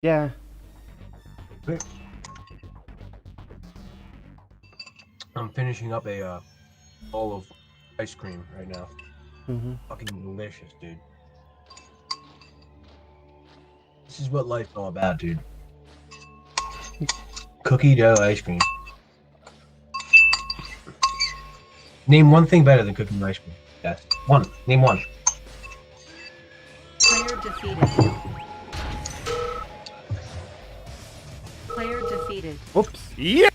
Yeah. Great. I'm finishing up a bowl of ice cream right now. Fucking delicious, dude. This is what life's all about, dude. Cookie dough ice cream. Name one thing better than cooking ice cream. Yes. One. Name one. Player defeated. Player defeated. Oops. Yeah.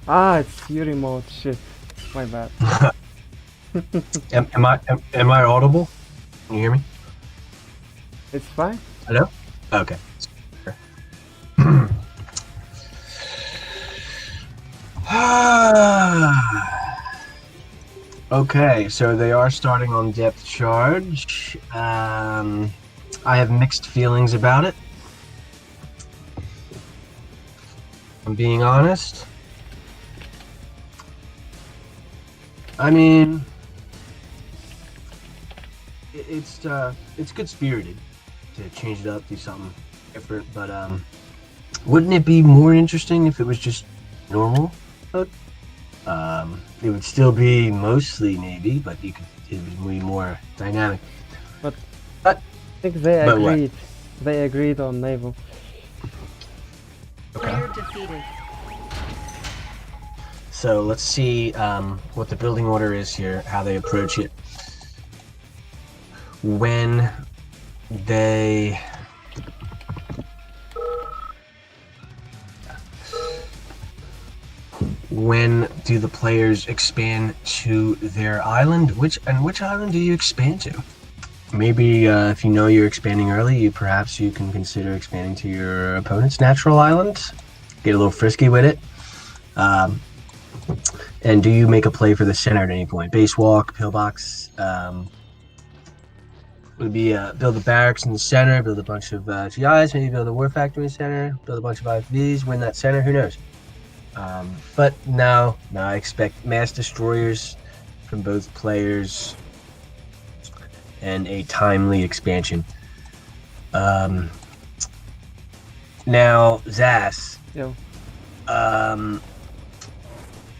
Ah, it's Yuri mode. Shit. My bad. Am I audible? Can you hear me? It's fine. Hello? Okay. Okay, so they are starting on depth charge. I have mixed feelings about it. I'm being honest. I mean, it's good spirited to change it up, do something different, but wouldn't it be more interesting if it was just normal? It would still be mostly navy, but it would be more dynamic. But I think they but what? agreed. They agreed on naval. Player defeated. So let's see what the building order is here, how they approach it. When do the players expand to their island? Which island do you expand to? Maybe if you know you're expanding early, perhaps you can consider expanding to your opponent's natural island. Get a little frisky with it. And do you make a play for the center at any point? Base walk, pillbox. Would be build the barracks in the center, build a bunch of GIs, maybe build a war factory in the center, build a bunch of IFVs, win that center. Who knows? But no, I expect mass destroyers from both players and a timely expansion. Now, Zhas. Yo.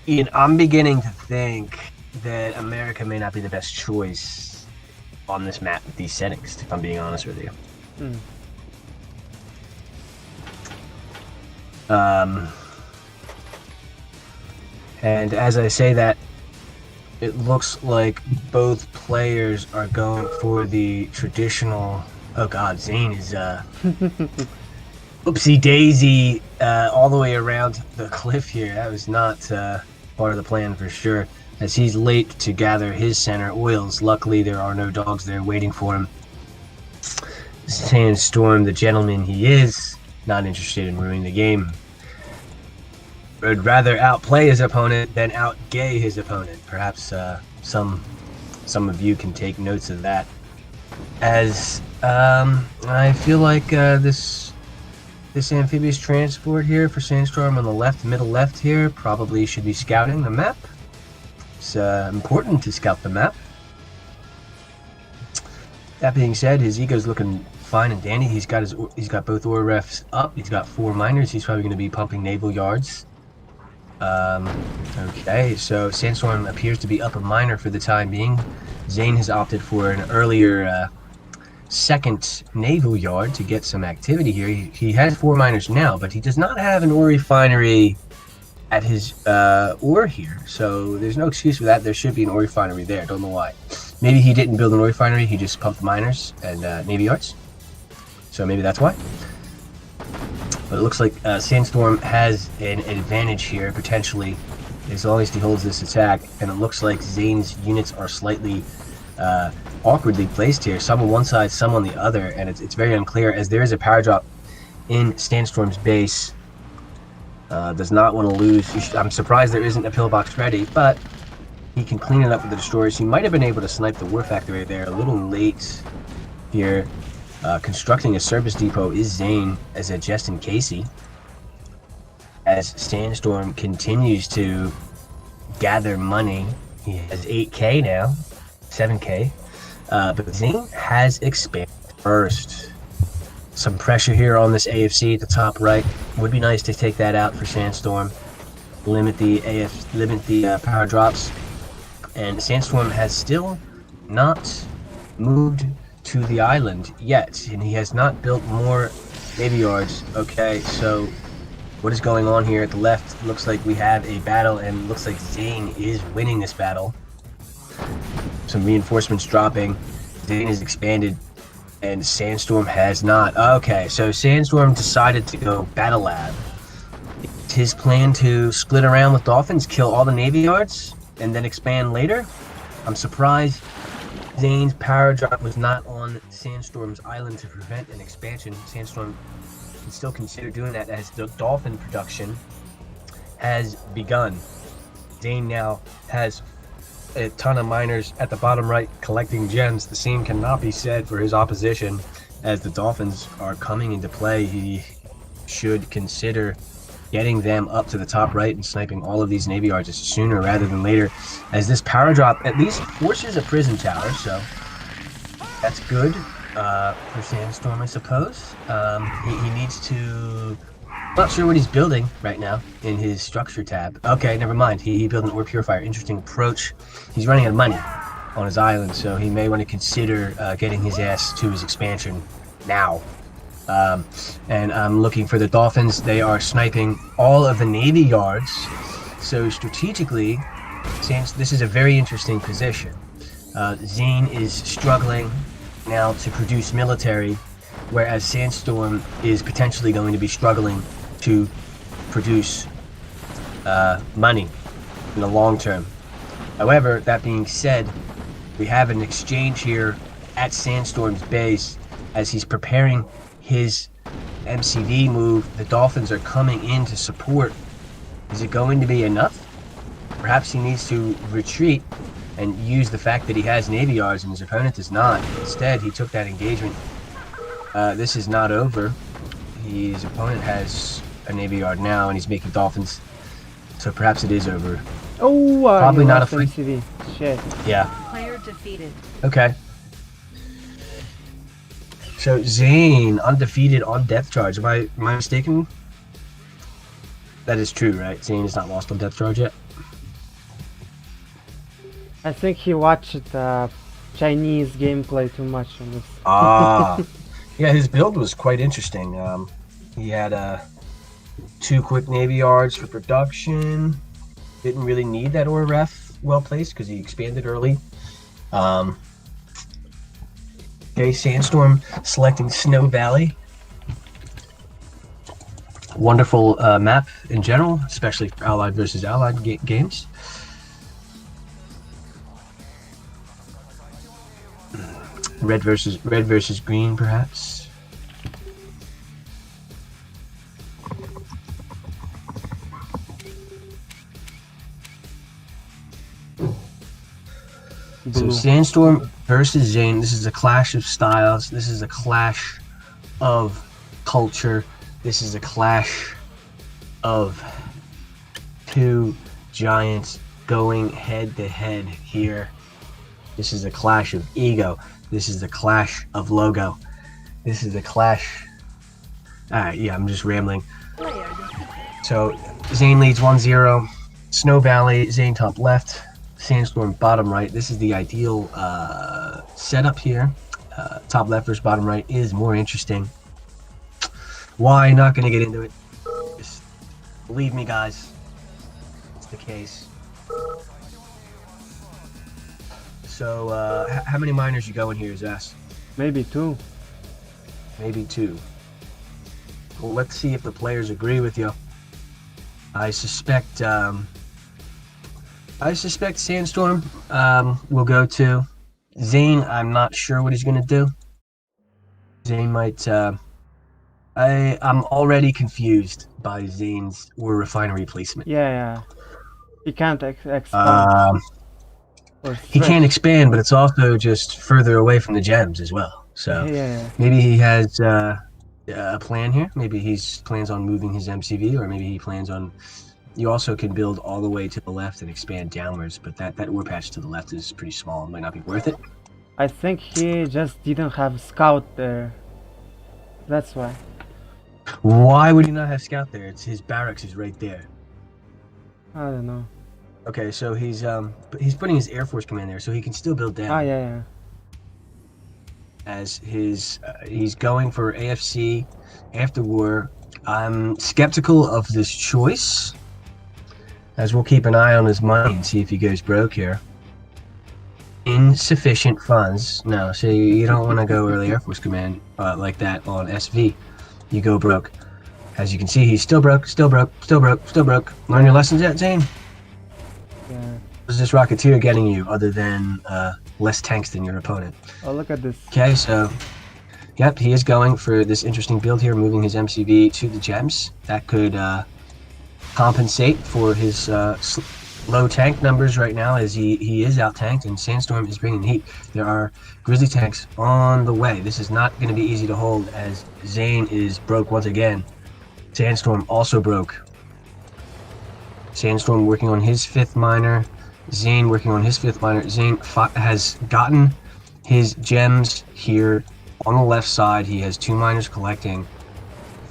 Ian, I'm beginning to think that America may not be the best choice on this map with these settings, if I'm being honest with you. And as I say that, it looks like both players are going for the traditional. Oh God, ZAIN is oopsie daisy all the way around the cliff here. That was not part of the plan for sure, as he's late to gather his center oils. Luckily, there are no dogs there waiting for him. ZAIN, the gentleman he is, not interested in ruining the game. Would rather outplay his opponent than outgay his opponent. Perhaps some of you can take notes of that, as I feel like this amphibious transport here for SANDStorm on the left, middle left here, probably should be scouting the map. It's important to scout the map. That being said, his ego's looking fine and dandy. He's got both ore refs up. He's got 4 miners. He's probably going to be pumping naval yards. Okay, so SANDStorm appears to be up a miner for the time being. ZAIN has opted for an earlier second naval yard to get some activity here. He has 4 miners now, but he does not have an ore refinery at his ore here, so there's no excuse for that. There should be an ore refinery there. Don't know why. Maybe he didn't build an ore refinery, he just pumped miners and navy yards, so maybe that's why. But it looks like SANDStorm has an advantage here, potentially, as long as he holds this attack. And it looks like ZAIN's units are slightly awkwardly placed here. Some on one side, some on the other. And it's very unclear, as there is a power drop in SANDStorm's base. Does not want to lose. I'm surprised there isn't a pillbox ready, but he can clean it up with the destroyers. He might have been able to snipe the war factory there a little late here. Constructing a service depot is ZAIN as a just in casey, as SANDStorm continues to gather money. He has 8k now, 7k, but ZAIN has expanded first. some pressure here on this AFC at the top right. Would be nice to take that out for SandStorm. Limit the power drops. And SandStorm has still not moved to the island yet, and he has not built more navy yards. Okay, so what is going on here at the left? Looks like we have a battle, and looks like ZAIN is winning this battle. Some reinforcements dropping. ZAIN is expanded, and SandStorm has not. Okay, so SandStorm decided to go Battle Lab. It's his plan to split around with Dolphins, kill all the navy yards, and then expand later. I'm surprised ZAIN's power drop was not on SandStorm's island to prevent an expansion. SandStorm can still consider doing that as the Dolphin production has begun. ZAIN now has a ton of miners at the bottom right collecting gems. The same cannot be said for his opposition. As the Dolphins are coming into play, he should consider getting them up to the top right and sniping all of these navy yards sooner rather than later, as this power drop at least forces a prison tower, so that's good for SandStorm, I suppose. He needs to... Not sure what he's building right now in his structure tab. Okay, never mind. He built an ore purifier. Interesting approach. He's running out of money on his island, so he may want to consider getting his ass to his expansion now. And I'm looking for the Dolphins. They are sniping all of the navy yards. So strategically, this is a very interesting position. ZAIN is struggling now to produce military, whereas SandStorm is potentially going to be struggling to produce money in the long term. However, that being said, we have an exchange here at SandStorm's base as he's preparing his MCV move. The Dolphins are coming in to support. Is it going to be enough? Perhaps he needs to retreat and use the fact that he has navy yards and his opponent does not. Instead, he took that engagement. This is not over. His opponent has a navy yard now and he's making Dolphins. So perhaps it is over. Oh, probably not a fight. MCV. Shit. Yeah. Player defeated. Okay. So ZAIN undefeated on depth charge. Am I mistaken? That is true, right? ZAIN is not lost on depth charge yet. I think he watched Chinese gameplay too much on this. Ah, yeah. His build was quite interesting. He had 2 quick navy yards for production. Didn't really need that ore ref well placed because he expanded early. Okay, SandStorm selecting Snow Valley. Wonderful map in general, especially for Allied versus Allied games. Red versus green, perhaps. So SandStorm versus ZAIN. This is a clash of styles. This is a clash of culture. This is a clash of 2 giants going head to head here. This is a clash of ego. This is a clash of logo. This is a clash. Alright, yeah, I'm just rambling. So ZAIN leads 1-0. Snow Valley, ZAIN top left. SandStorm bottom right. This is the ideal setup here. Top left versus bottom right is more interesting. Why? Not going to get into it. Just believe me, guys. It's the case. So, how many miners you going here, Zhas? Maybe 2. Maybe 2. Well, let's see if the players agree with you. I suspect SandStorm will go to ZAIN. I'm not sure what he's going to do. ZAIN might... I'm already confused by ZAIN's ore refinery placement. Yeah. He can't expand. He can't expand, but it's also just further away from the gems as well. So yeah. Maybe he has a plan here. Maybe he plans on moving his MCV, or maybe he plans on... You also can build all the way to the left and expand downwards, but that ore patch to the left is pretty small. It might not be worth it. I think he just didn't have scout there. That's why. Why would he not have scout there? It's his barracks is right there. I don't know. Okay, so he's putting his Air Force command there, so he can still build down. Ah, yeah. As his he's going for AFC after war. I'm skeptical of this choice, as we'll keep an eye on his money and see if he goes broke here. Insufficient funds. No, so you don't want to go early Air Force command like that on SV. You go broke. As you can see, he's still broke, still broke, still broke, still broke. Learn your lessons yet, Zane? Yeah. What is this Rocketeer getting you other than less tanks than your opponent? Oh, look at this. Okay, so, yep, he is going for this interesting build here, moving his MCV to the gems. That could compensate for his low tank numbers right now, as he is out-tanked, and Sandstorm is bringing heat. There are Grizzly tanks on the way. This is not going to be easy to hold, as ZAIN is broke once again. Sandstorm also broke. Sandstorm working on his 5th miner. ZAIN working on his 5th miner. ZAIN has gotten his gems here on the left side. He has 2 miners collecting.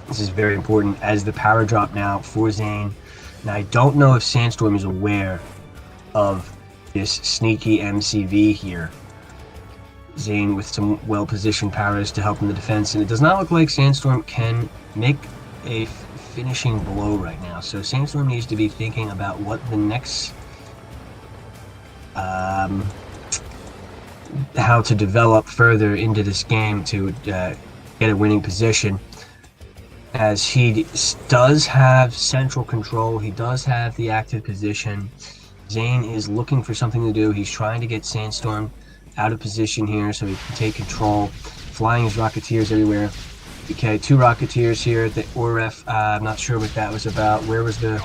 This is very important as the power drop now for ZAIN. Now, I don't know if Sandstorm is aware of this sneaky MCV here. ZAIN with some well-positioned powers to help in the defense, and it does not look like Sandstorm can make a finishing blow right now. So Sandstorm needs to be thinking about what the next how to develop further into this game to get a winning position, as he does have central control. He does have the active position. ZAIN is looking for something to do. He's trying to get Sandstorm out of position here so he can take control, flying his Rocketeers everywhere. Okay, 2 Rocketeers here. The ORF, I'm not sure what that was about. Where was the...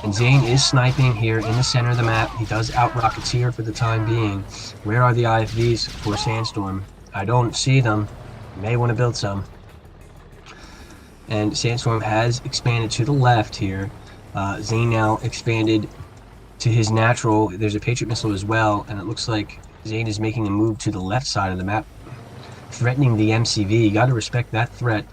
And ZAIN is sniping here in the center of the map. He does out-Rocketeer for the time being. Where are the IFVs for Sandstorm? I don't see them. You may want to build some. And Sandstorm has expanded to the left here. ZAIN now expanded to his natural. There's a Patriot missile as well, and it looks like ZAIN is making a move to the left side of the map, threatening the MCV. You got to respect that threat,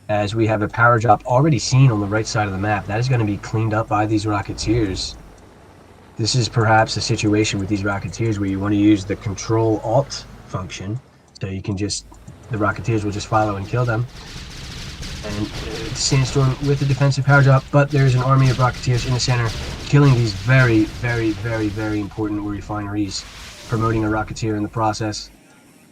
as we have a power drop already seen on the right side of the map. That is going to be cleaned up by these Rocketeers. This is perhaps a situation with these Rocketeers where you want to use the Control-Alt function, so you can just, the Rocketeers will just follow and kill them. And Sandstorm with the defensive power drop, but there's an army of Rocketeers in the center, killing these very, very, very, very important refineries, promoting a Rocketeer in the process.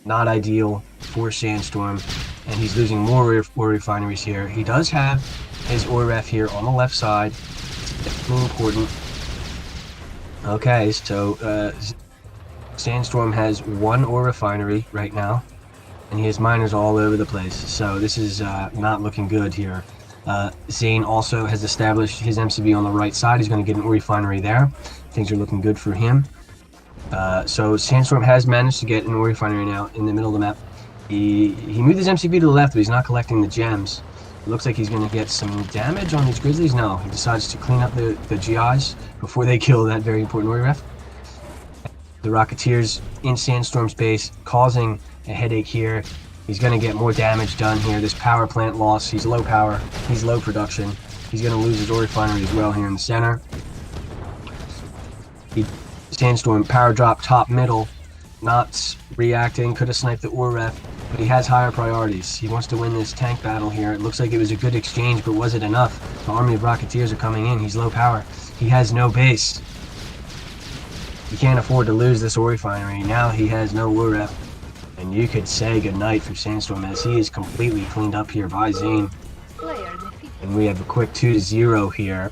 Not ideal for Sandstorm, and he's losing more ore refineries here. He does have his ore ref here on the left side. Definitely important. Okay, so Sandstorm has 1 ore refinery right now, and he has miners all over the place. So this is not looking good here. ZAIN also has established his MCB on the right side. He's going to get an ore refinery there. Things are looking good for him. So Sandstorm has managed to get an ore refinery now in the middle of the map. He moved his MCB to the left, but he's not collecting the gems. It looks like he's going to get some damage on these Grizzlies. No, he decides to clean up the GIs before they kill that very important ore ref. The Rocketeers in Sandstorm's base, causing a headache here. He's going to get more damage done here. This power plant loss, he's low power, he's low production. He's going to lose his ore refinery as well here in the center. Sandstorm power drop top middle, not reacting, could have sniped the ore ref, but he has higher priorities. He wants to win this tank battle here. It looks like it was a good exchange, but was it enough? The army of Rocketeers are coming in. He's low power. He has no base. He can't afford to lose this ore refinery. Now he has no ore ref, and you could say goodnight for Sandstorm, as he is completely cleaned up here by ZAIN. And we have a quick 2-0 here.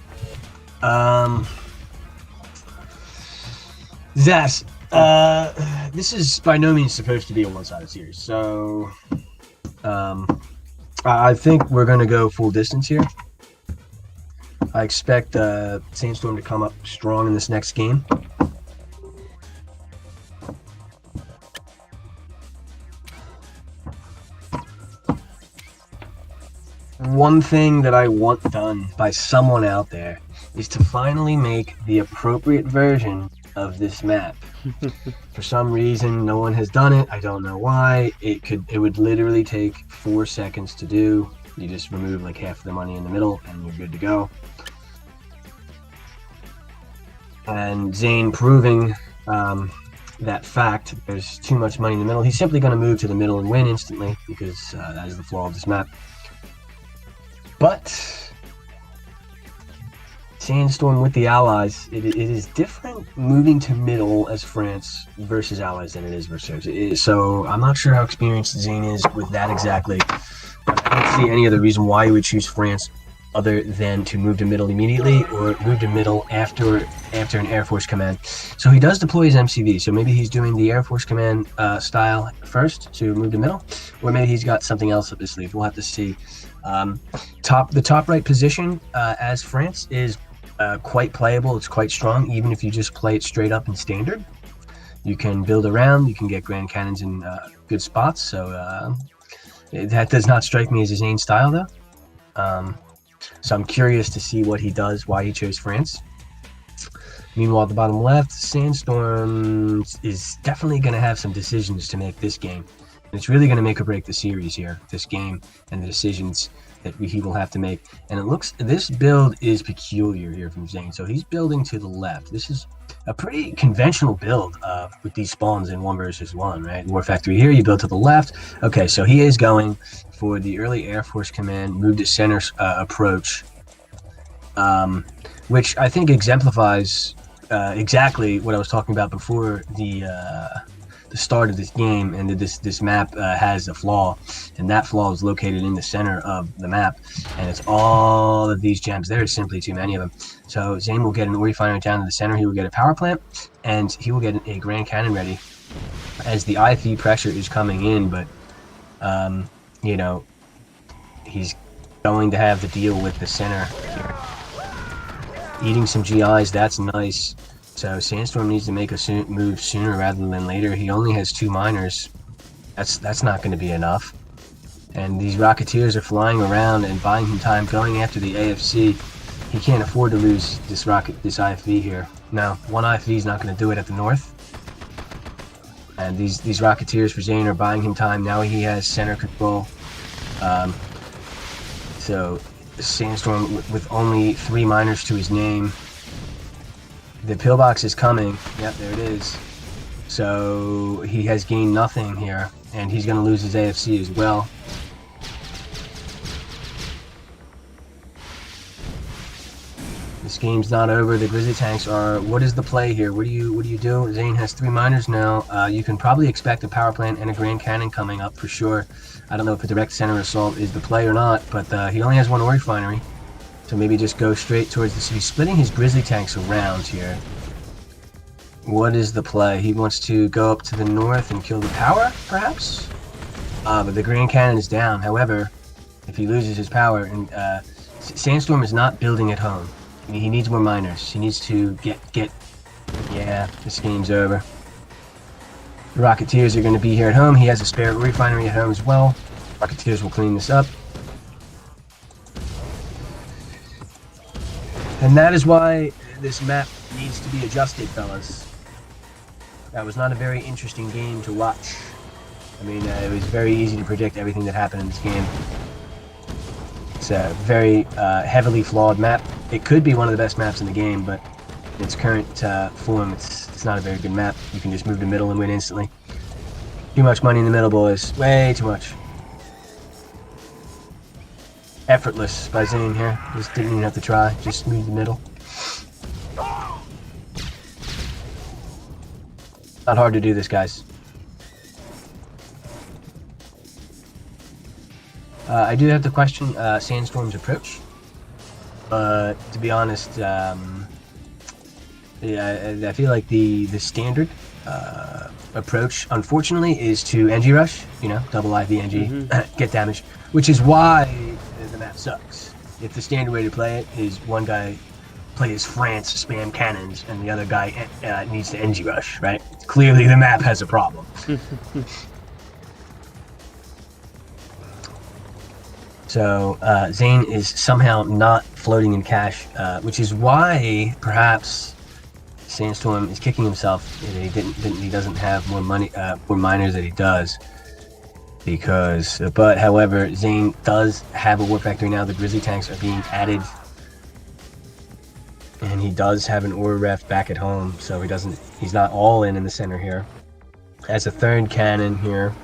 Zhas, this is by no means supposed to be a one-sided series, so I think we're going to go full distance here. I expect Sandstorm to come up strong in this next game. One thing that I want done by someone out there is to finally make the appropriate version of this map. For some reason, no one has done it. I don't know why. It would literally take 4 seconds to do. You just remove like half of the money in the middle and you're good to go. And ZAIN proving that fact, there's too much money in the middle. He's simply going to move to the middle and win instantly because that is the flaw of this map. But SandStorm with the allies, it is different moving to middle as France versus allies than it is versus. So I'm not sure how experienced ZAIN is with that exactly. But I don't see any other reason why you would choose France other than to move to middle immediately or move to middle after an Air Force command. So he does deploy his MCV, so maybe he's doing the Air Force command style first to move to middle, or maybe he's got something else up his sleeve. We'll have to see. The top right position as France is quite playable. It's quite strong, even if you just play it straight up in standard. You can build around, you can get Grand Cannons in good spots, so that does not strike me as a ZAIN style though. So I'm curious to see what he does, why he chose France. Meanwhile, at the bottom left, SandStorm is definitely going to have some decisions to make this game. And it's really going to make or break the series here, this game, and the decisions that he will have to make. And it looks, this build is peculiar here from ZAIN. So he's building to the left. This is a pretty conventional build with these spawns in 1 versus 1, right? War Factory here, you build to the left. Okay, so he is going for the early Air Force command, move to center approach, which I think exemplifies exactly what I was talking about before the start of this game, and that this map has a flaw, and that flaw is located in the center of the map, and it's all of these gems. There are simply too many of them. So ZAIN will get an ore refinery down to the center, he will get a power plant, and he will get a Grand Cannon ready as the IFE pressure is coming in, but you know, he's going to have to deal with the center here. Eating some GIs, that's nice. So SandStorm needs to make a move sooner rather than later. He only has 2 miners. That's not going to be enough. And these Rocketeers are flying around and buying him time, going after the AFC. He can't afford to lose this IFV here. No, 1 IFV is not going to do it at the north. And these Rocketeers for ZAIN are buying him time. Now he has center control. So SandStorm with only 3 miners to his name. The pillbox is coming. Yep, there it is. So he has gained nothing here, and he's going to lose his AFC as well. This game's not over. The Grizzly tanks are. What is the play here? What do you do? ZAIN has 3 miners now. You can probably expect a power plant and a Grand Cannon coming up for sure. I don't know if a direct center assault is the play or not, but he only has 1 ore refinery. So maybe just go straight towards the city. He's splitting his Grizzly tanks around here. What is the play? He wants to go up to the north and kill the power, perhaps? But the Grand Cannon is down. However, if he loses his power, and SandStorm is not building at home. I mean, he needs more miners. He needs to get. Yeah, this game's over. The Rocketeers are going to be here at home. He has a spare refinery at home as well. Rocketeers will clean this up. And that is why this map needs to be adjusted, fellas. That was not a very interesting game to watch. I mean, it was very easy to predict everything that happened in this game. It's a very heavily flawed map. It could be one of the best maps in the game, but in its current form, it's not a very good map. You can just move to middle and win instantly. Too much money in the middle, boys. Way too much. Effortless by ZAIN here. Just didn't even have to try. Just move the middle. Not hard to do this, guys. I do have to question SandStorm's approach. To be honest, yeah, I feel like the standard approach, unfortunately, is to NG rush. You know, double IV NG, get damage, which is why the map sucks. If the standard way to play it is one guy plays France, spam cannons, and the other guy needs to NG rush, right? Clearly the map has a problem. So ZAIN is somehow not floating in cash, which is why perhaps Sandstorm is kicking himself that he doesn't have more money, more miners that he does. Because, but however, ZAIN does have a war factory now. The grizzly tanks are being added, and he does have an ore ref back at home, so he's not all in the center here. Has a third cannon here,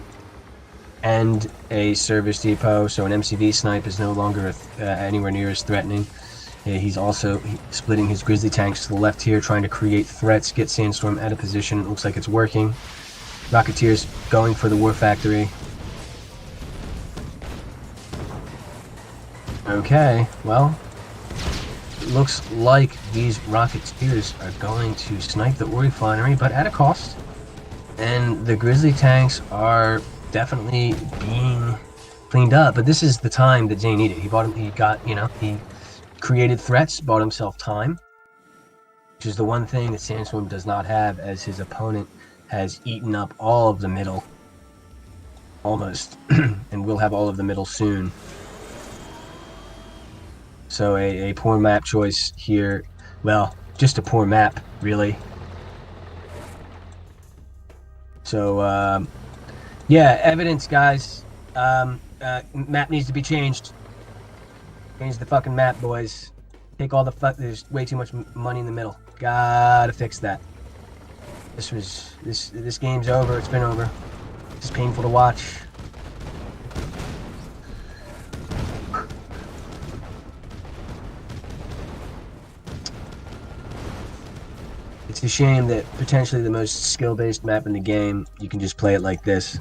and a service depot, so an MCV snipe is no longer anywhere near as threatening. He's also splitting his grizzly tanks to the left here, trying to create threats, get Sandstorm out of position. It looks like it's working. Rocketeers going for the war factory. Okay, well, it looks like these Rocketeers are going to snipe the ore refinery, but at a cost. And the grizzly tanks are definitely being cleaned up, but this is the time that ZAIN needed. He created threats, bought himself time, which is the one thing that Sandstorm does not have, as his opponent has eaten up all of the middle, almost, and will have all of the middle soon. So a poor map choice here. Well, just a poor map, really. So, yeah, evidence, guys. Map needs to be changed. Change the fucking map, boys. Take all the there's way too much money in the middle. Gotta fix that. This game's over. It's been over. It's painful to watch. It's a shame that potentially the most skill-based map in the game, you can just play it like this.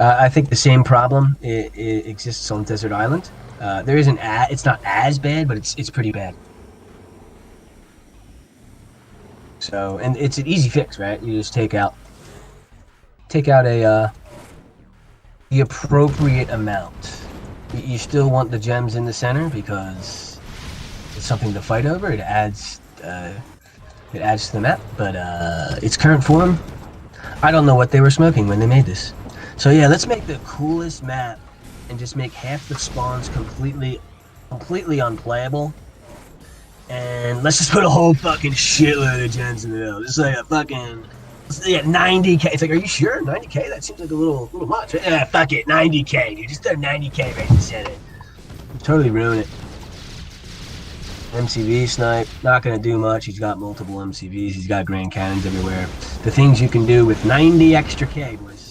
I think the same problem exists on Desert Island. It's not as bad, but it's pretty bad. So, and it's an easy fix, right? You just take out the appropriate amount. You still want the gems in the center because it's something to fight over. It adds to the map, but its current form, I don't know what they were smoking when they made this. So yeah, let's make the coolest map and just make half the spawns completely unplayable. And let's just put a whole fucking shitload of gems in the middle. Just like a fucking, yeah, 90k. It's like, are you sure? 90k? That seems like a little much. Yeah, fuck it, 90k, dude. Just throw 90k right in the center. Totally ruin it. MCV snipe, not gonna do much. He's got multiple MCVs. He's got grand cannons everywhere. The things you can do with 90 extra K, boys.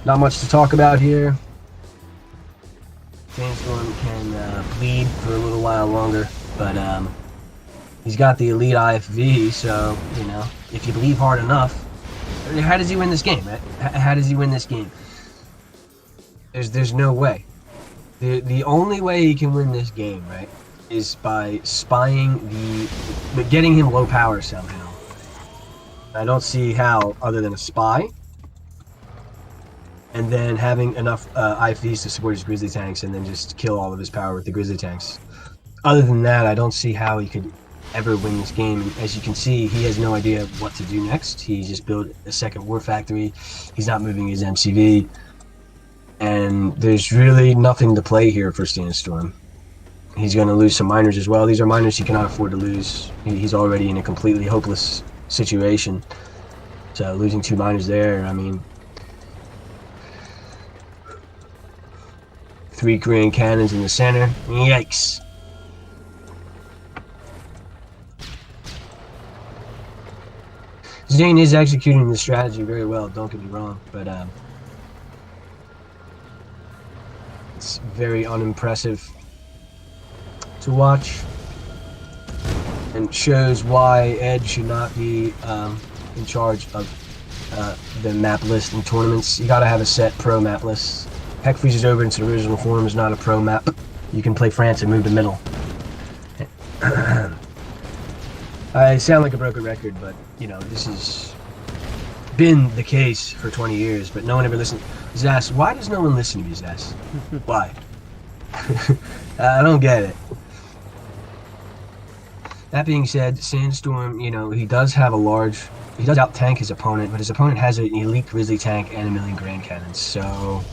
Not much to talk about here. Sandstorm can bleed for a little while longer, but he's got the elite IFV, so, you know, if you believe hard enough, how does he win this game, right? How does he win this game? There's no way. The only way he can win this game, right, is by spying getting him low power somehow. I don't see how other than a spy. And then having enough IFVs to support his grizzly tanks and then just kill all of his power with the grizzly tanks. Other than that, I don't see how he could ever win this game. And as you can see, he has no idea what to do next. He just built a second war factory. He's not moving his MCV. And there's really nothing to play here for Sandstorm. He's going to lose some miners as well. These are miners he cannot afford to lose. He's already in a completely hopeless situation. So losing 2 miners there, I mean... 3 grand cannons in the center. Yikes. ZAIN is executing the strategy very well, don't get me wrong, but it's very unimpressive to watch and shows why Ed should not be in charge of the map list in tournaments. You gotta have a set pro map list. Heck freezes over into the original form is not a pro map. You can play France and move to middle. I sound like a broken record, but you know, this has been the case for 20 years, but no one ever listened. Zhas, why does no one listen to me, Zhas? Why? I don't get it. That being said, Sandstorm, he does out-tank his opponent, but his opponent has an elite Grizzly tank and a million Grand Cannons, so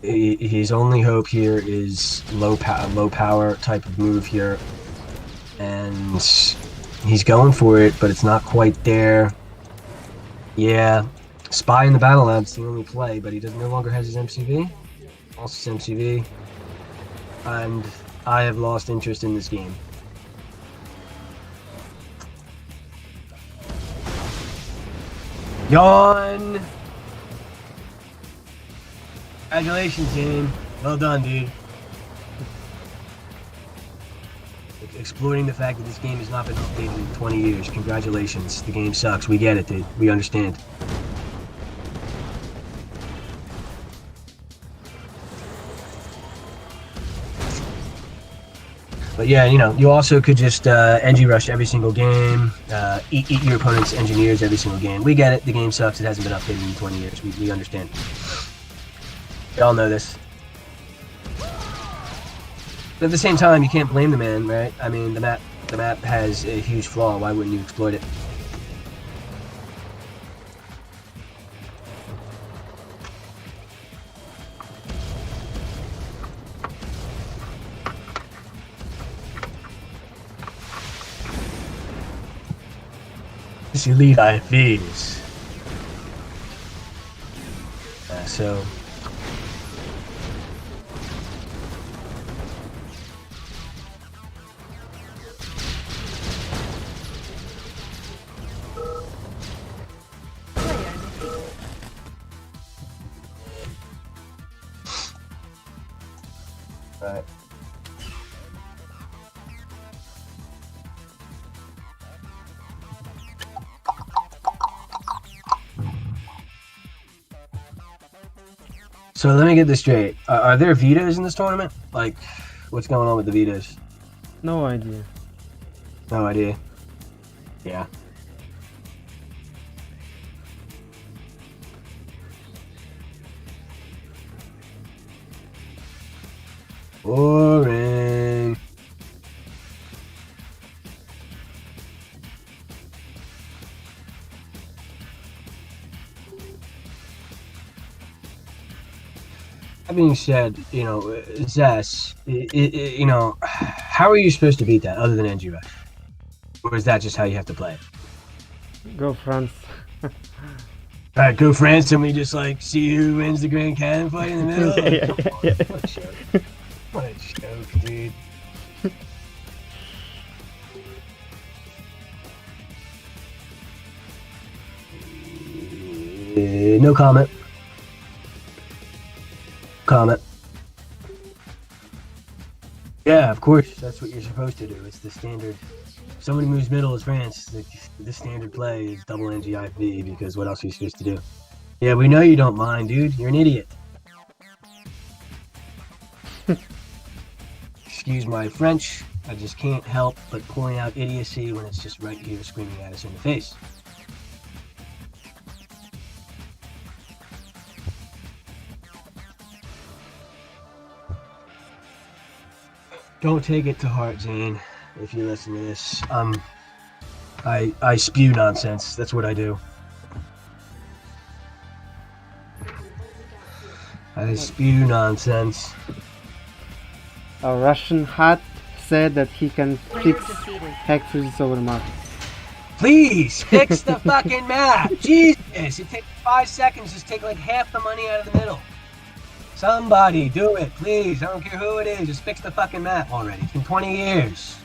his only hope here is low power type of move here, and he's going for it, but it's not quite there. Yeah, Spy in the Battle Lab's the only play, but he no longer has his MCV. Lost his MCV, and I have lost interest in this game. Yawn! Congratulations, Zane. Well done, dude. Exploiting the fact that this game has not been updated in 20 years. Congratulations. The game sucks. We get it, dude. We understand. But yeah, you also could just NG rush every single game, eat your opponent's engineers every single game. We get it. The game sucks. It hasn't been updated in 20 years. We understand. We all know this. But at the same time, you can't blame the man, right? I mean, the map has a huge flaw. Why wouldn't you exploit it? This elite IVs. So. Right. So let me get this straight. Are there vetoes in this tournament? Like, what's going on with the vetoes? No idea. No idea. Yeah. Boring. That being said, Zhas, how are you supposed to beat that other than NG Rush? Or is that just how you have to play it? Go France. Alright, go France, and we just see who wins the Grand Cannon fight in the middle? Yeah. What a joke. What a joke, dude. No comment. Comment. Yeah, of course. That's what you're supposed to do. It's the standard. If somebody moves middle as France, the standard play is double NGIV, because what else are you supposed to do? Yeah, we know you don't mind, dude. You're an idiot. Excuse my French. I just can't help but point out idiocy when it's just right here screaming at us in the face. Don't take it to heart, Zane, if you listen to this. I spew nonsense. That's what I do. I spew nonsense. A Russian hat said that he can fix hack freezes over map. Please fix the fucking map. Jesus, it takes 5 seconds. Just take half the money out of the middle. Somebody do it, please. I don't care who it is. Just fix the fucking map already. It's been 20 years.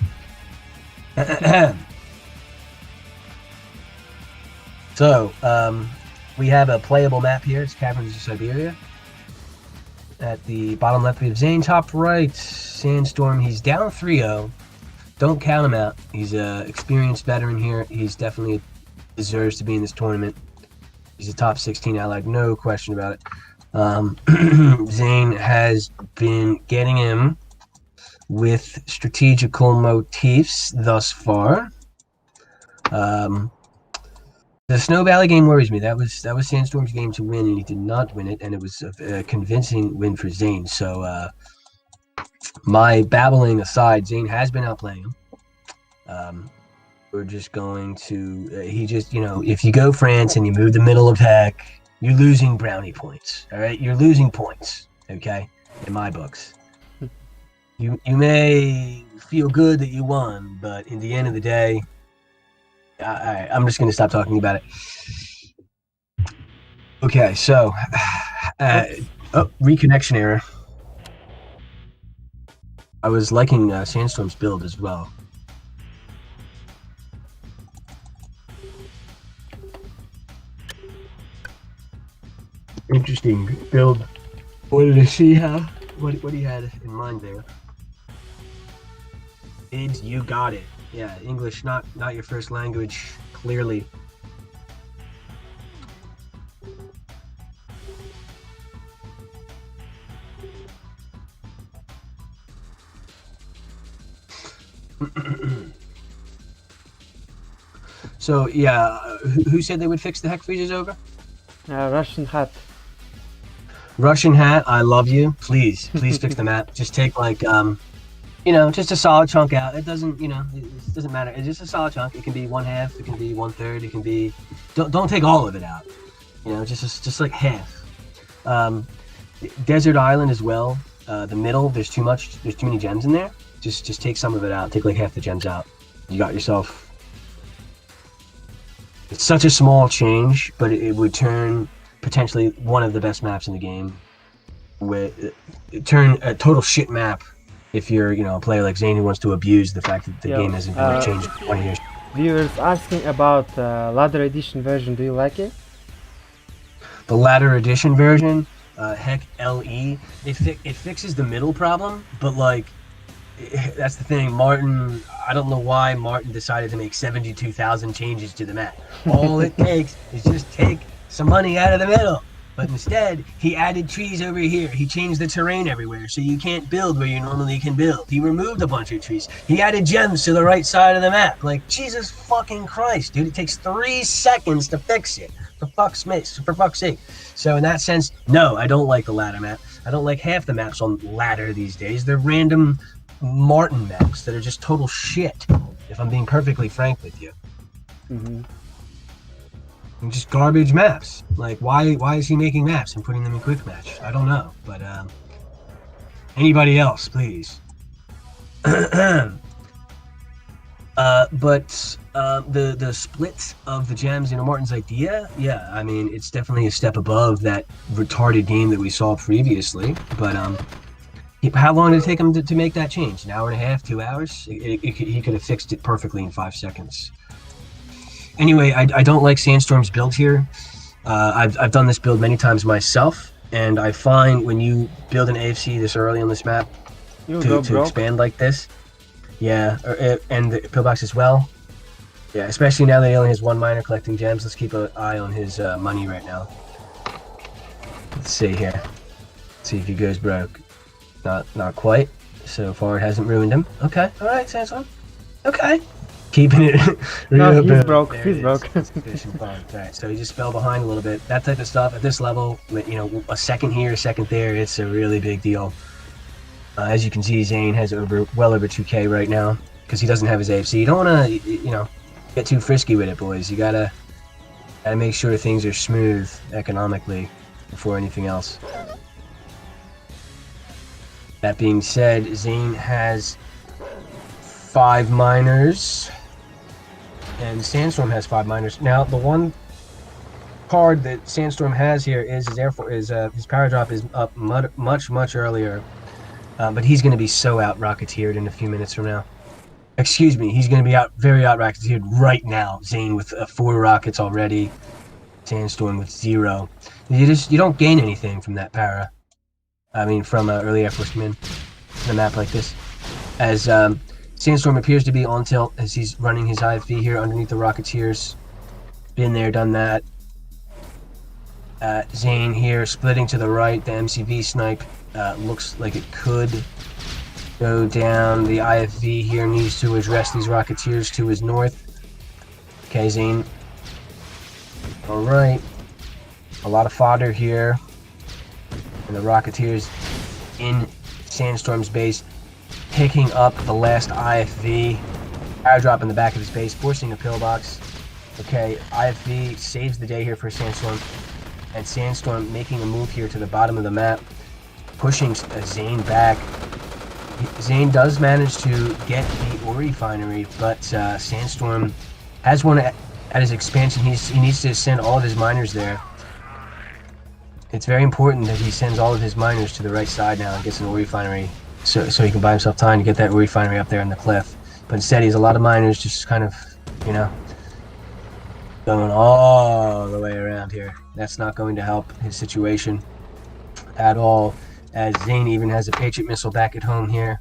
So, we have a playable map here. It's Caverns of Siberia. At the bottom left, we have ZAIN. Top right, Sandstorm. He's down 3-0. Don't count him out. He's an experienced veteran here. He's definitely deserves to be in this tournament. He's a top 16 allied, no question about it. ZAIN has been getting him with strategical motifs thus far. The Snow Valley game worries me. That was Sandstorm's game to win, and he did not win it, and it was a convincing win for ZAIN. So, my babbling aside, ZAIN has been outplaying him. We're just going to, he just, if you go France and you move the middle of heck, you're losing brownie points, all right? You're losing points, okay, in my books. You may feel good that you won, but in the end of the day, I'm just going to stop talking about it. Okay, so, reconnection error. I was liking Sandstorm's build as well. Interesting build. Wanted to see what he had in mind there. Kids, you got it. Yeah, English not your first language, clearly. So yeah, who said they would fix the heck freezes over? Russian hat. Russian hat, I love you. Please fix the map. Just take like just a solid chunk out. It doesn't, it doesn't matter. It's just a solid chunk. It can be 1/2. It can be 1/3. It can be. Don't take all of it out. Just like half. Desert Island as well. The middle, there's too many gems in there. Just take some of it out. Take like half the gems out. You got yourself. It's such a small change, but it would turn potentially one of the best maps in the game. Turn a total shit map if you're, a player like ZAIN who wants to abuse the fact that the game hasn't really changed in 20 years. Viewers asking about ladder edition version. Do you like it? The ladder edition version, heck, LE, it fixes the middle problem, but like, that's the thing. I don't know why Martin decided to make 72,000 changes to the map. All it takes is just take some money out of the middle. But instead, he added trees over here. He changed the terrain everywhere, so you can't build where you normally can build. He removed a bunch of trees. He added gems to the right side of the map. Like, Jesus fucking Christ, dude. It takes 3 seconds to fix it. For fuck's sake. So in that sense, no, I don't like the ladder map. I don't like half the maps on ladder these days. They're random Martin maps that are just total shit, if I'm being perfectly frank with you. Mm-hmm. Just garbage maps. Like, why is he making maps and putting them in quick match? I don't know, but anybody else, please. The split of the gems, Martin's idea, yeah, I mean, it's definitely a step above that retarded game that we saw previously, but how long did it take him to make that change? 1.5 hours, 2 hours? He could have fixed it perfectly in 5 seconds. Anyway, I don't like Sandstorm's build here. I've done this build many times myself, and I find when you build an AFC this early on this map to expand like this, yeah, and the pillbox as well, yeah, especially now that he only has 1 miner collecting gems. Let's keep an eye on his money right now. Let's see here. Let's see if he goes broke. Not quite. So far, it hasn't ruined him. Okay, all right, Sandstorm. Okay. Keeping it no, he's broke. He's broke. Alright, so he just fell behind a little bit. That type of stuff at this level, a second here, a second there, it's a really big deal. As you can see, ZAIN has well over 2K right now because he doesn't have his AFC. You don't want to, get too frisky with it, boys. You gotta make sure things are smooth economically before anything else. That being said, ZAIN has 5 miners. And Sandstorm has 5 miners. Now, the one card that Sandstorm has here is his power drop is up much earlier. But he's going to be so out-rocketeered in a few minutes from now. Excuse me, he's going to be very out-rocketeered right now. ZAIN with 4 rockets already. Sandstorm with 0. You don't gain anything from that para. I mean, from early Air Force Command in a map like this. As Sandstorm appears to be on tilt as he's running his IFV here underneath the Rocketeers. Been there, done that. ZAIN here splitting to the right. The MCV snipe looks like it could go down. The IFV here needs to address these Rocketeers to his north. Okay, ZAIN. Alright. A lot of fodder here. And the Rocketeers in Sandstorm's base, picking up the last IFV. Power drop in the back of his base, forcing a pillbox. Okay, IFV saves the day here for SandStorm. And SandStorm making a move here to the bottom of the map, pushing ZAIN back. ZAIN does manage to get the ore refinery, but SandStorm has one at his expansion. He needs to send all of his miners there. It's very important that he sends all of his miners to the right side now and gets an ore refinery, so he can buy himself time to get that ore refinery up there in the cliff. But instead, he has a lot of miners just kind of, you know, going all the way around here. That's not going to help his situation at all, as ZAIN even has a Patriot missile back at home here.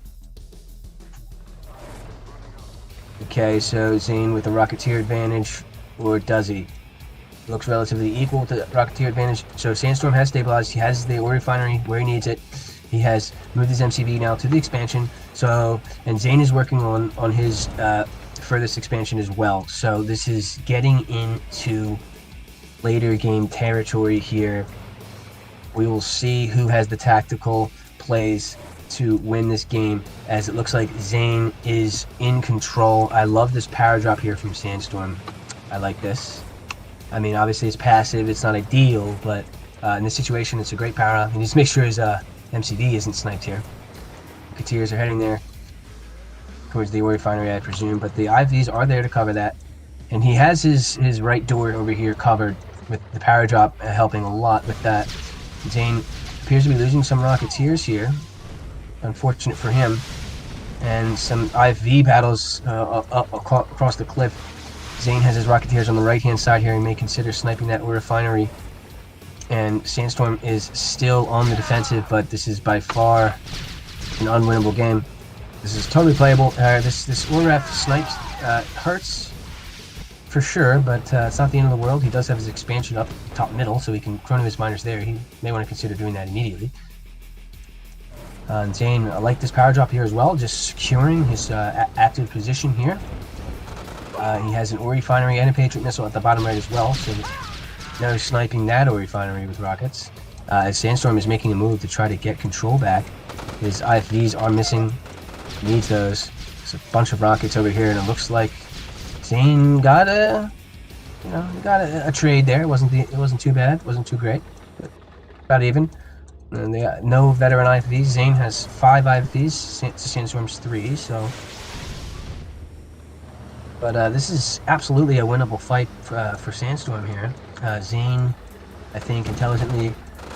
Okay, so ZAIN with the Rocketeer advantage, or does he? Looks relatively equal to Rocketeer advantage. So SandStorm has stabilized. He has the ore refinery where he needs it. He has moved his MCV now to the expansion. So, and ZAIN is working on his furthest expansion as well. So this is getting into later game territory here. We will see who has the tactical plays to win this game, as it looks like ZAIN is in control. I love this power drop here from SandStorm. I like this. I mean, obviously it's passive, it's not ideal, but in this situation it's a great power up. He needs to make sure his MCV isn't sniped here. Rocketeers are heading there towards the ore refinery, I presume, but the IVs are there to cover that. And he has his right door over here covered, with the power drop helping a lot with that. ZAIN appears to be losing some Rocketeers here. Unfortunate for him. And some IV battles up across the cliff. ZAIN has his Rocketeers on the right-hand side here and may consider sniping that ore refinery. And SandStorm is still on the defensive, but this is by far an unwinnable game. This is totally playable. This ore ref snipes hurts for sure, but it's not the end of the world. He does have his expansion up top middle, so he can chrono his miners there. He may want to consider doing that immediately. And ZAIN, I like this power drop here as well, just securing his active position here. He has an ore refinery and a Patriot missile at the bottom right as well, so now he's sniping that ore refinery with rockets. As SandStorm is making a move to try to get control back. His IFVs are missing. Needs those. There's a bunch of rockets over here, and it looks like ZAIN got a trade there. It wasn't too bad. Wasn't too great. But about even. And they got no veteran IFVs. ZAIN has 5 IFVs to SandStorm's 3. So. But this is absolutely a winnable fight for SandStorm here. ZAIN, I think, intelligently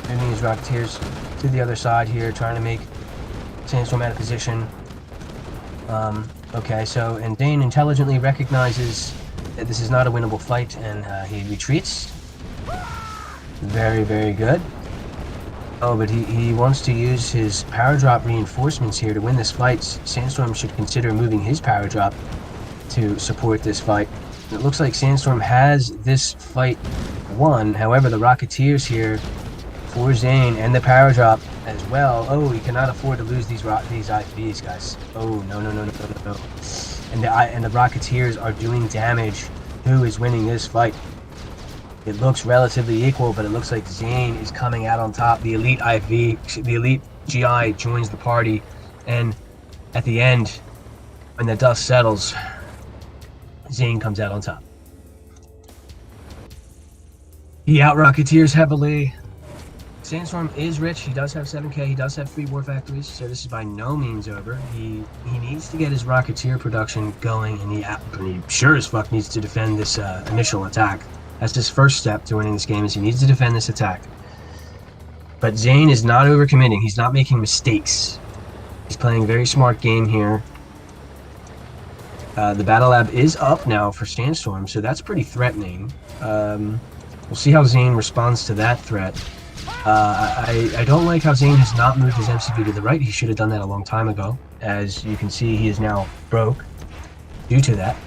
moving his Rocketeers to the other side here, trying to make SandStorm out of position. Okay, so, and ZAIN intelligently recognizes that this is not a winnable fight, and he retreats. Very, very good. Oh, but he wants to use his power drop reinforcements here to win this fight. SandStorm should consider moving his power drop to support this fight. It looks like SandStorm has this fight won. However, the Rocketeers here for ZAIN and the power drop as well. Oh, he cannot afford to lose these IVs, guys. Oh, no. And the Rocketeers are doing damage. Who is winning this fight? It looks relatively equal, but it looks like ZAIN is coming out on top. The elite IV, the elite GI joins the party, and at the end, when the dust settles, ZAIN comes out on top. He out-Rocketeers heavily. SandStorm is rich. He does have 7k. He does have 3 war factories, so this is by no means over. He needs to get his Rocketeer production going, and he sure as fuck needs to defend this initial attack. That's his first step to winning this game, is he needs to defend this attack. But ZAIN is not overcommitting. He's not making mistakes. He's playing a very smart game here. The Battle Lab is up now for SandStorm, so that's pretty threatening. We'll see how ZAIN responds to that threat. I don't like how ZAIN has not moved his MCV to the right. He should have done that a long time ago. As you can see, he is now broke due to that.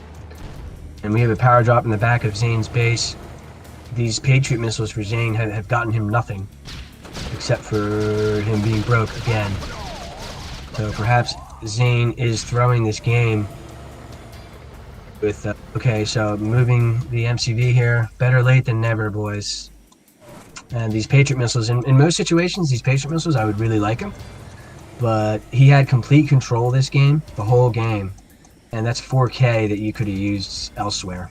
And we have a power drop in the back of ZAIN's base. These Patriot missiles for ZAIN have gotten him nothing, except for him being broke again. So perhaps ZAIN is throwing this game with... okay, so moving the MCV here. Better late than never, boys. And these Patriot missiles, in most situations, these Patriot missiles, I would really like them. But he had complete control this game, the whole game. and that's 4K that you could have used elsewhere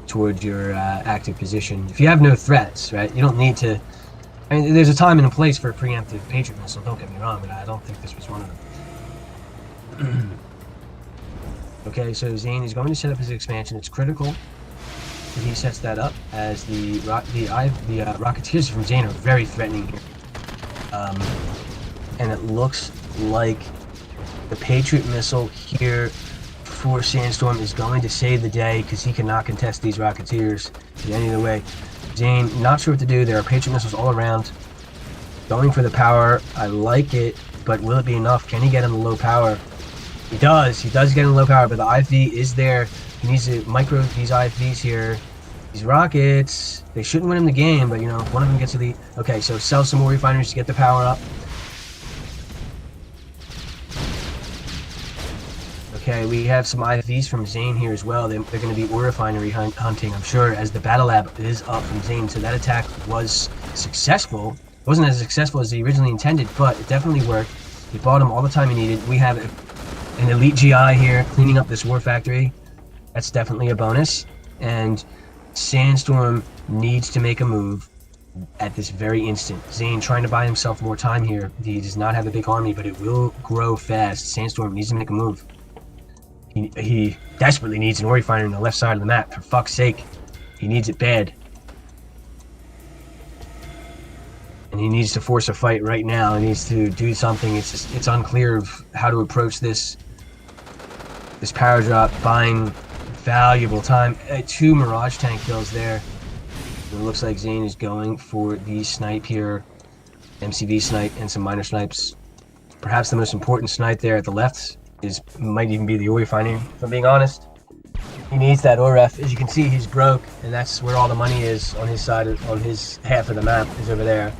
towards your active position. If you have no threats, right, you don't need to. I mean, there's a time and a place for a preemptive Patriot missile, don't get me wrong, but I don't think this was one of them. Okay, so ZAIN is going to set up his expansion. It's critical that he sets that up, as the Rocketeers from ZAIN are very threatening here. And it looks like the Patriot missile here for SandStorm is going to save the day, because he cannot contest these Rocketeers in any other way. ZAIN, not sure what to do. There are Patriot missiles all around. Going for the power. I like it, but will it be enough? Can he get him to low power? He does. He does get him low power, but the IFV is there. He needs to micro these IFVs here. These rockets, they shouldn't win him the game, but, you know, if one of them gets to the... Okay, so sell some more refineries to get the power up. Okay, we have some IFVs from ZAIN here as well. They're going to be ore refinery hunting, I'm sure, as the battle lab is up from ZAIN. So that attack was successful. It wasn't as successful as he originally intended, but it definitely worked. He bought him all the time he needed. We have an elite GI here cleaning up this war factory. That's definitely a bonus. And SandStorm needs to make a move at this very instant. ZAIN trying to buy himself more time here. He does not have a big army, but it will grow fast. SandStorm needs to make a move. He desperately needs an ore refinery on the left side of the map, for fuck's sake. He needs it bad. And he needs to force a fight right now. He needs to do something. It's unclear of how to approach this power drop, buying valuable time. 2 Mirage tank kills there. It looks like ZAIN is going for the snipe here. MCV snipe and some minor snipes. Perhaps the most important snipe there at the left might even be the ore refinery, if I'm being honest. He needs that ore ref. As you can see, he's broke, and that's where all the money is on his side, on his half of the map, is over there.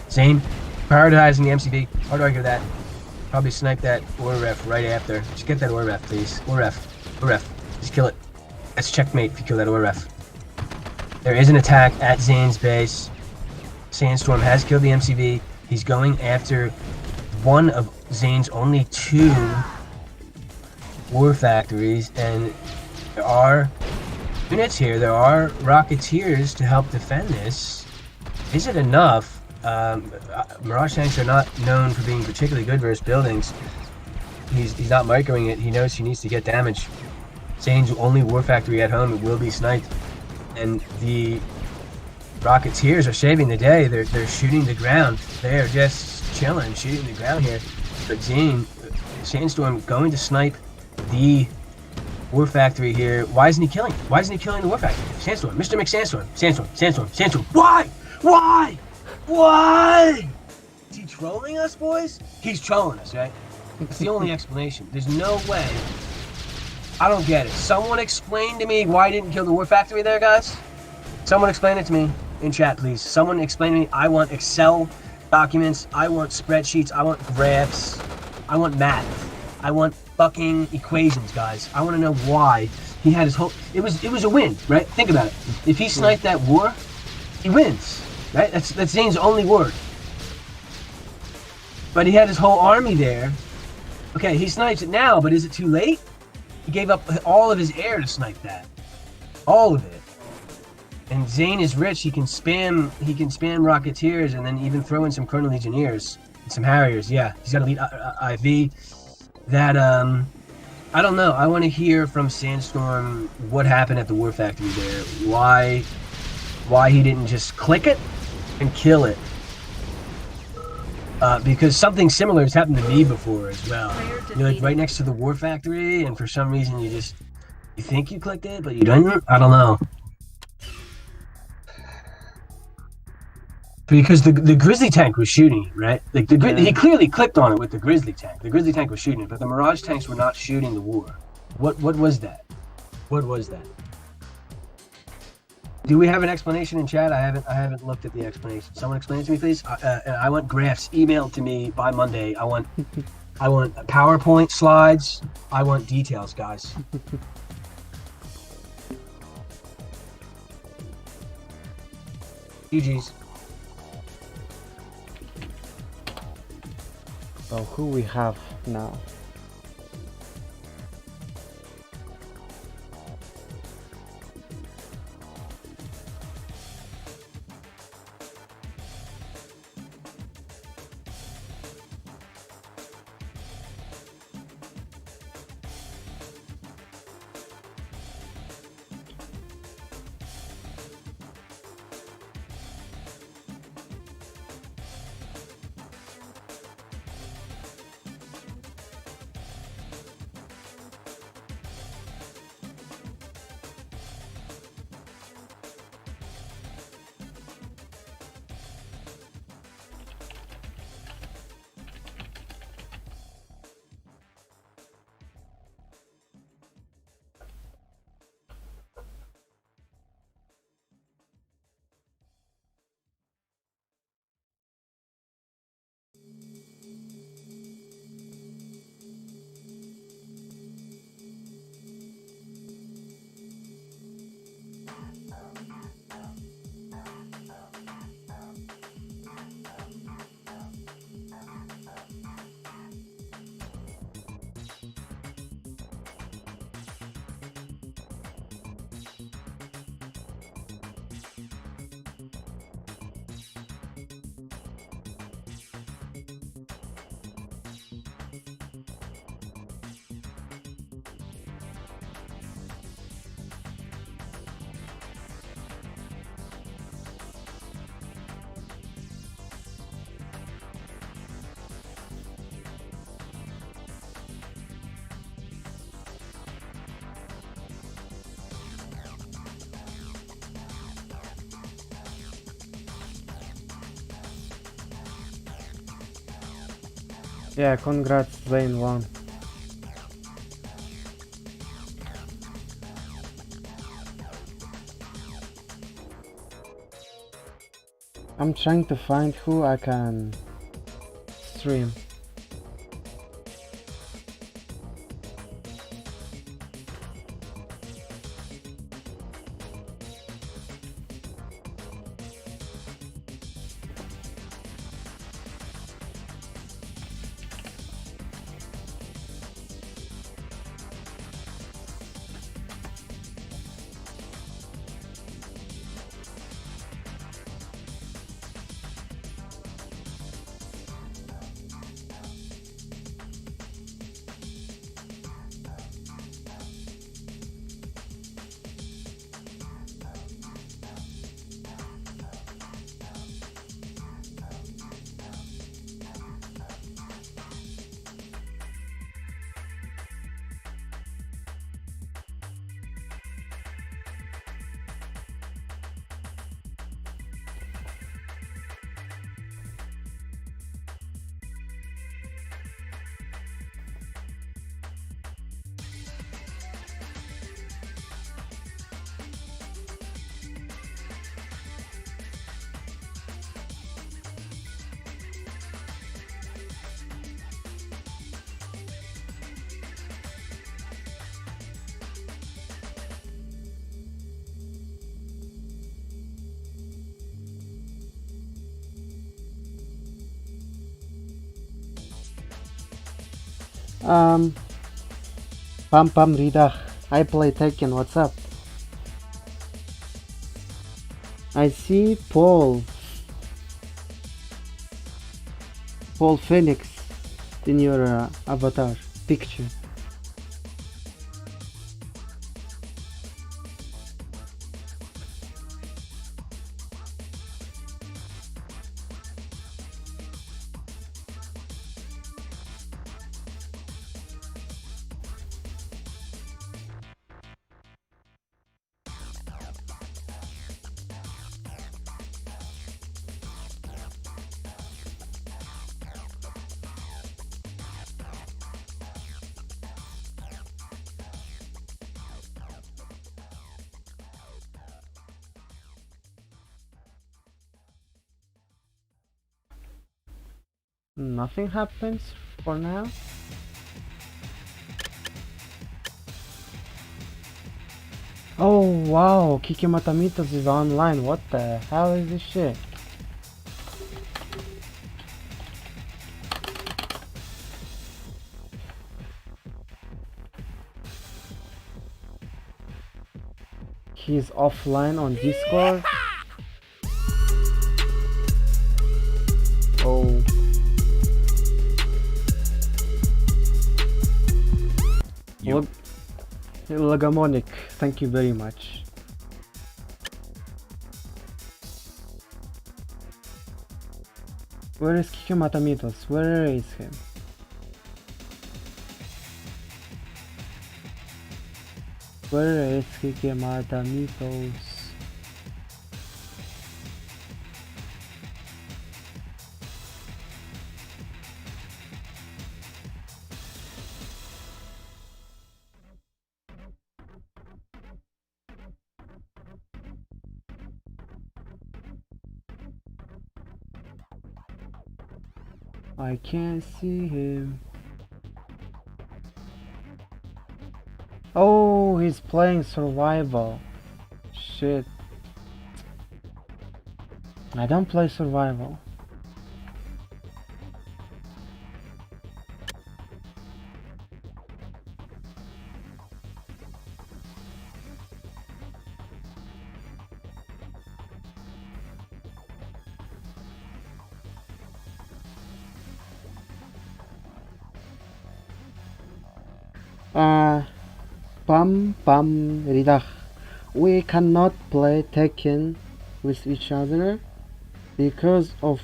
ZAIN prioritizing the MCV. Hard to argue with that. Probably snipe that ore ref right after. Just get that ore ref, please. Ore ref. Ore ref. Just kill it. That's checkmate if you kill that ore ref. There is an attack at ZAIN's base. SandStorm has killed the MCV. He's going after one of ZAIN's only 2 war factories, and there are units here. There are Rocketeers to help defend this. Is it enough? Mirage tanks are not known for being particularly good versus buildings. He's not microing it. He knows he needs to get damage. ZAIN's only war factory at home, it will be sniped. And the Rocketeers are saving the day. They're shooting the ground. They're just chilling, shooting the ground here. But SandStorm going to snipe the war factory here. Why isn't he killing? Why isn't he killing the war factory? SandStorm, Mr. McSandstorm, SandStorm. Why? Is he trolling us, boys? He's trolling us, right? It's the only explanation. There's no way. I don't get it. Someone explain to me why he didn't kill the war factory there, guys. Someone explain it to me in chat, please. Someone explain to me. I want Excel documents. I want spreadsheets. I want graphs. I want math. I want fucking equations, guys. I want to know why he had his whole... It was a win, right? Think about it. If he sniped that war, he wins, right? That's ZAIN's only word. But he had his whole army there. Okay, he snipes it now, but is it too late? He gave up all of his air to snipe that. All of it. And ZAIN is rich. He can spam Rocketeers and then even throw in some Colonel Legionnaires and some Harriers. Yeah, he's got elite IV. That, I don't know. I want to hear from SandStorm what happened at the war factory there. Why he didn't just click it and kill it. Because something similar has happened to me before as well. You're like right next to the war factory, and for some reason you think you clicked it, but you didn't. I don't know. Because the Grizzly tank was shooting, right? Like he clearly clicked on it with the Grizzly tank. The Grizzly tank was shooting it, but the Mirage tanks were not shooting the war. What was that? What was that? Do we have an explanation in chat? I haven't looked at the explanation. Someone explain it to me, please. I want graphs emailed to me by Monday. I want PowerPoint slides. I want details, guys. GG's. So who we have now? Yeah, congrats, ZAIN won. I'm trying to find who I can stream. Pam Pam Ridach, I play Tekken, what's up? I see Paul Phoenix in your avatar picture. Nothing happens for now. Oh wow, Kiki Matamitos is online. What the hell is this shit? He's offline on Discord. Oh. Lagamonic, thank you very much. Where is Kiki Matamitos? Where is him? Where is Kiki Matamitos? I can't see him. Oh, he's playing survival. Shit. I don't play survival. Pam Ridach. We cannot play Tekken with each other because of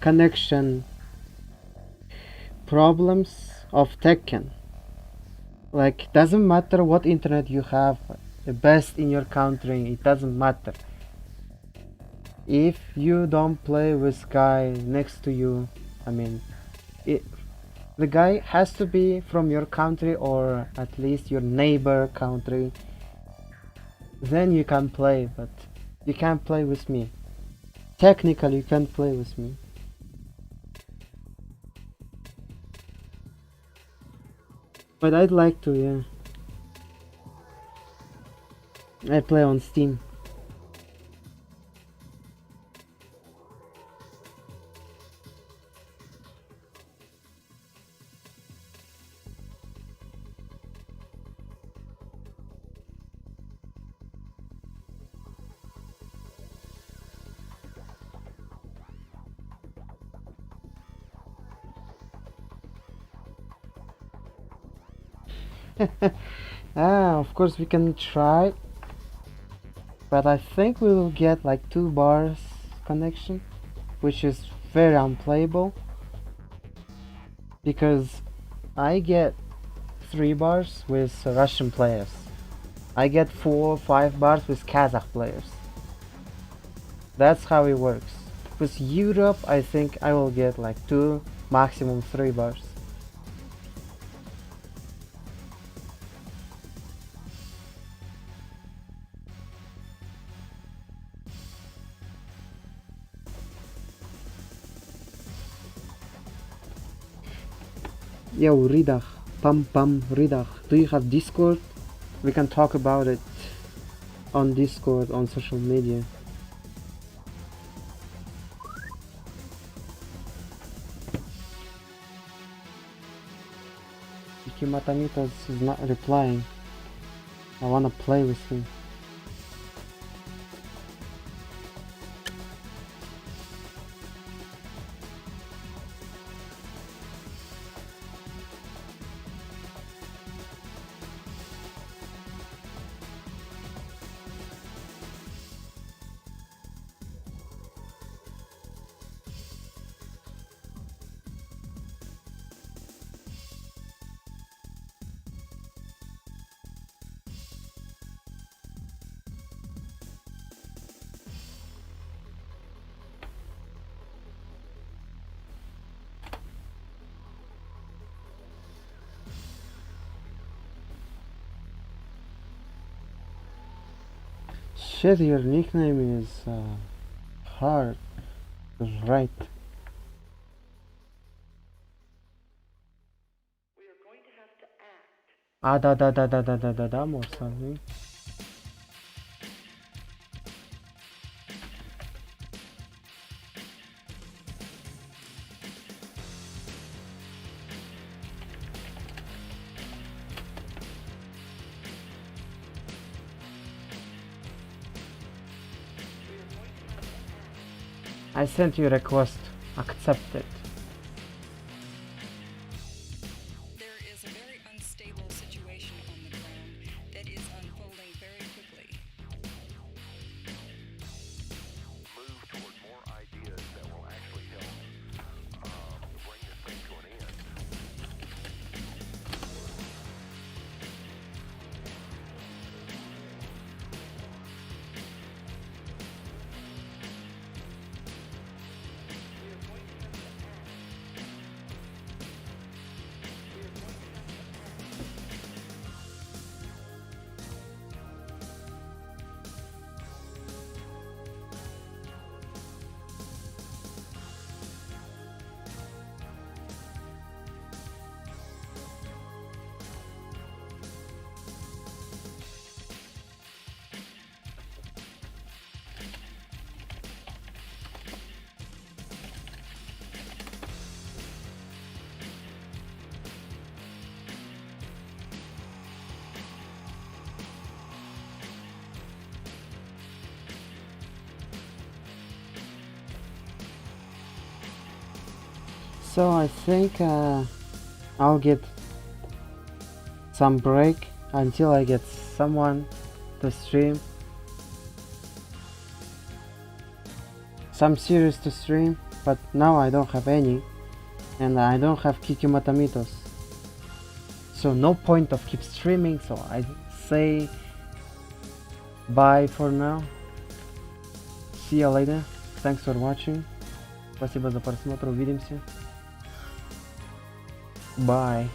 connection problems of Tekken. Like, doesn't matter what internet you have, the best in your country, it doesn't matter. If you don't play with guy next to you, I mean, the guy has to be from your country or at least your neighbor country. Then you can play, but you can't play with me. Technically, you can't play with me. But I'd like to, yeah. I play on Steam. Of course we can try, but I think we will get like 2 bars connection, which is very unplayable because I get 3 bars with Russian players. I get 4 or 5 bars with Kazakh players. That's how it works. With Europe, I think I will get like 2, maximum 3 bars. Yo, Ridach, Pam Pam Ridach, do you have Discord? We can talk about it on Discord, on social media. Kimatamitos is not replying. I wanna play with him. Shit, your nickname is hard to write. Da or something. I sent you a request. Accept it. There is a very unstable situation on the ground that is unfolding very quickly. Move toward more ideas that will actually help bring this thing to an end. So I think I'll get some break until I get someone to stream, some series to stream, but now I don't have any, and I don't have Kiki Matamitos, so no point of keep streaming, so I say bye for now. See you later. Thanks for watching. Спасибо за просмотр. Увидимся. Bye.